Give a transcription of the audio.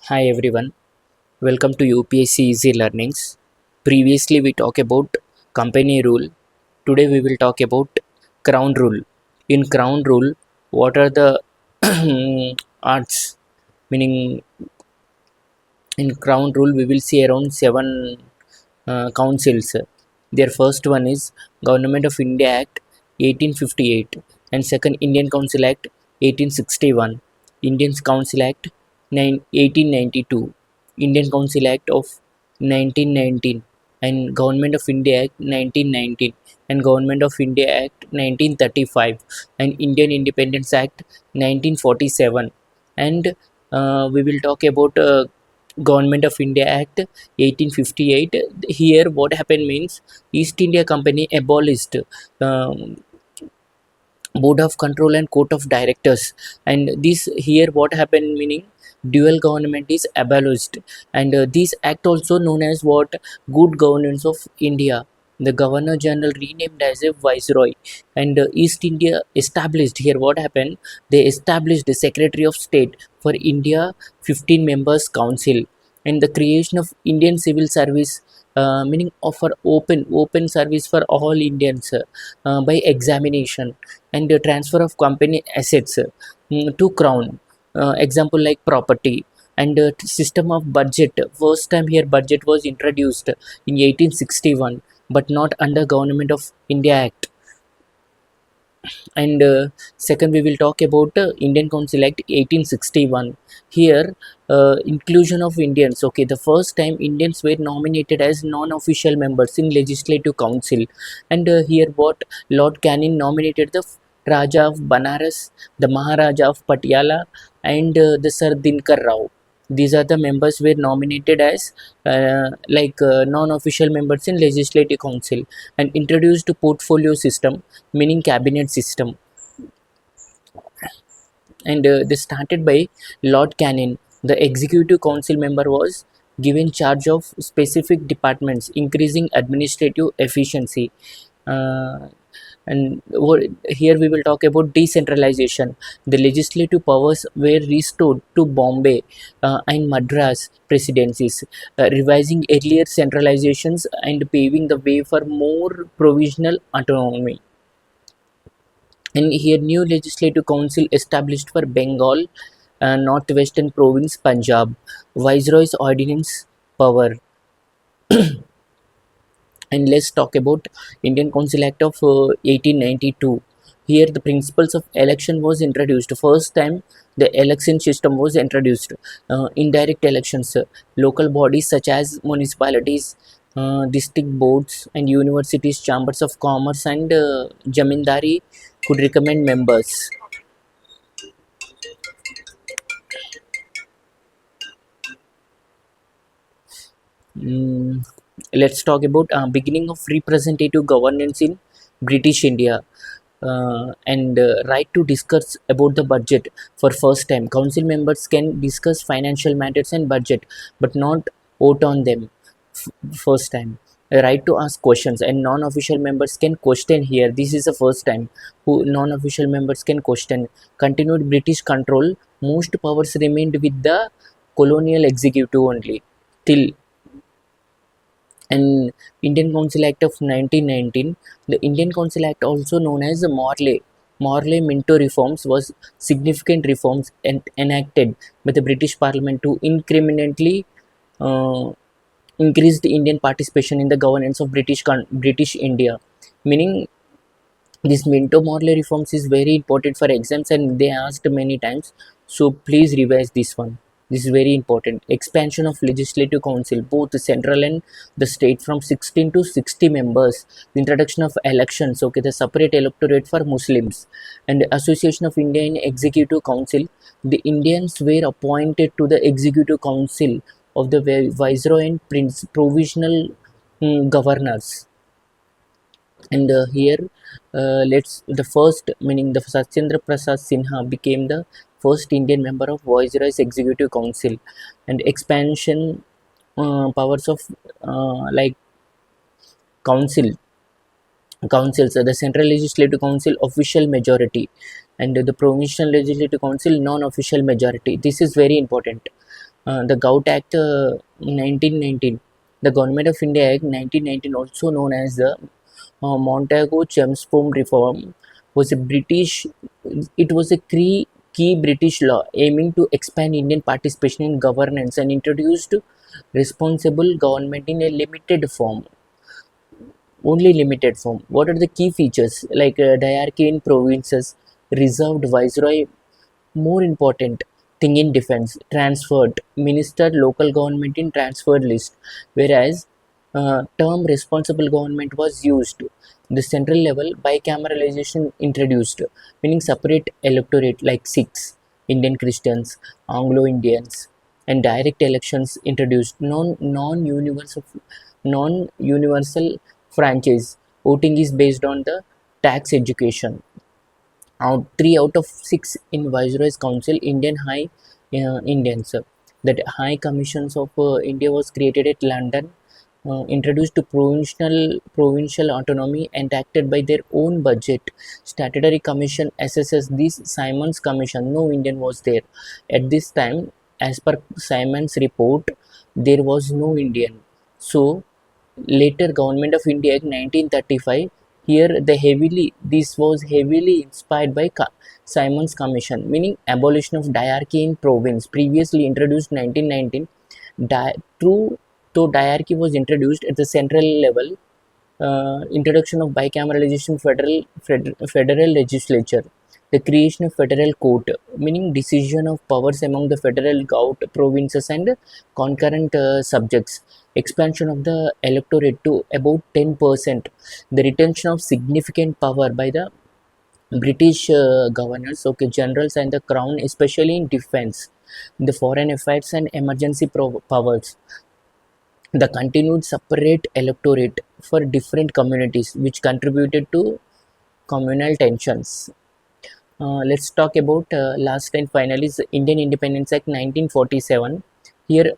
Hi everyone, welcome to UPSC Easy Learnings. Previously we talked about company rule. Today we will talk about crown rule. In crown rule, what are the arts? Meaning in crown rule we will see around seven councils. Their first one is Government of India Act 1858 and second Indian Council Act 1861, Indian Council Act 1892, Indian Council Act of 1919 and Government of India Act 1919 and Government of India Act 1935 and Indian Independence Act 1947 and we will talk about Government of India Act 1858. Here what happened means East India Company abolished um, board of control and court of directors, and this here what happened meaning dual government is abolished, and this act also known as what good governance of India. The governor general renamed as a viceroy, and East India established here what happened, they established the secretary of state for India 15 members council, and the creation of Indian civil service, meaning offer open service for all Indians by examination, and the transfer of company assets to crown, example like property, and system of budget. First time here budget was introduced in 1861 but not under Government of India Act. And second we will talk about Indian Council Act 1861. Here inclusion of Indians. Okay, the first time Indians were nominated as non-official members in legislative council, and here what Lord Canning nominated the Raja of Banaras, the Maharaja of Patiala, and the Sir Dinkar Rao. These are the members were nominated as non-official members in legislative council, and introduced portfolio system, meaning cabinet system, and they started by Lord Canning. The executive council member was given charge of specific departments, increasing administrative efficiency. uh, and here we will talk about decentralization. The legislative powers were restored to Bombay and Madras presidencies, revising earlier centralizations and paving the way for more provisional autonomy. And here new legislative council established for Bengal, northwestern province Punjab, viceroy's ordinance power. And let's talk about Indian Council Act of 1892. Here the principles of election was introduced. First time the election system was introduced. Indirect elections, local bodies such as municipalities, district boards and universities, chambers of commerce and jamindari could recommend members. Mm, let's talk about beginning of representative governance in British India, and right to discuss about the budget for first time. Council members can discuss financial matters and budget, but not vote on them. First time. A right to ask questions, and non-official members can question here. This is the first time who non-official members can question. Continued British control. Most powers remained with the colonial executive only till. And Indian Council Act of 1919. The Indian Council Act, also known as the Morley Minto reforms, was significant reforms enacted by the British Parliament to incrementally uh, increase the Indian participation in the governance of British India. Meaning this Minto Morley reforms is very important for exams and they asked many times. So please revise this one. This is very important. Expansion of legislative council, both the central and the state, from 16 to 60 members. Introduction of elections. Okay, the separate electorate for Muslims, and association of Indian Executive Council. The Indians were appointed to the Executive Council of the Viceroy and provisional governors. And here let's the first, meaning the Satyendra Prasad Sinha became the first Indian member of Viceroy's Executive Council. And expansion powers of like council councils, the Central Legislative Council official majority, and the Provincial Legislative Council non-official majority. This is very important. The Gout Act 1919, the Government of India Act 1919, also known as the Montagu-Chelmsford Reform, was a British. It was a key British law aiming to expand Indian participation in governance and introduced responsible government in a limited form. Only limited form. What are the key features? Like diarchy in provinces, reserved viceroy, more important thing in defense, transferred minister local government in transferred list, whereas term responsible government was used. The central level bicameralization introduced, meaning separate electorate like Sikhs, Indian Christians, Anglo Indians, and direct elections introduced. Non universal franchise voting is based on the tax education. 3 out of 6 in Viceroy's Council, Indian High Indians. That High Commissions of India was created at London, introduced to provincial autonomy and acted by their own budget. Statutory Commission assesses this. Simon's Commission, no Indian was there at this time. As per Simon's report, there was no Indian. So later Government of India Act 1935, here this was heavily inspired by Simon's Commission, meaning abolition of diarchy in province, previously introduced 1919. Through though diarchy was introduced at the central level, introduction of bicameralization, federal legislature, the creation of federal court, meaning decision of powers among the federal government, provinces, and concurrent subjects, expansion of the electorate to about 10%, the retention of significant power by the British governors, okay, generals, and the crown, especially in defense, the foreign affairs, and emergency powers, the continued separate electorate for different communities, which contributed to communal tensions. Let's talk about last and finally is Indian Independence Act 1947. Here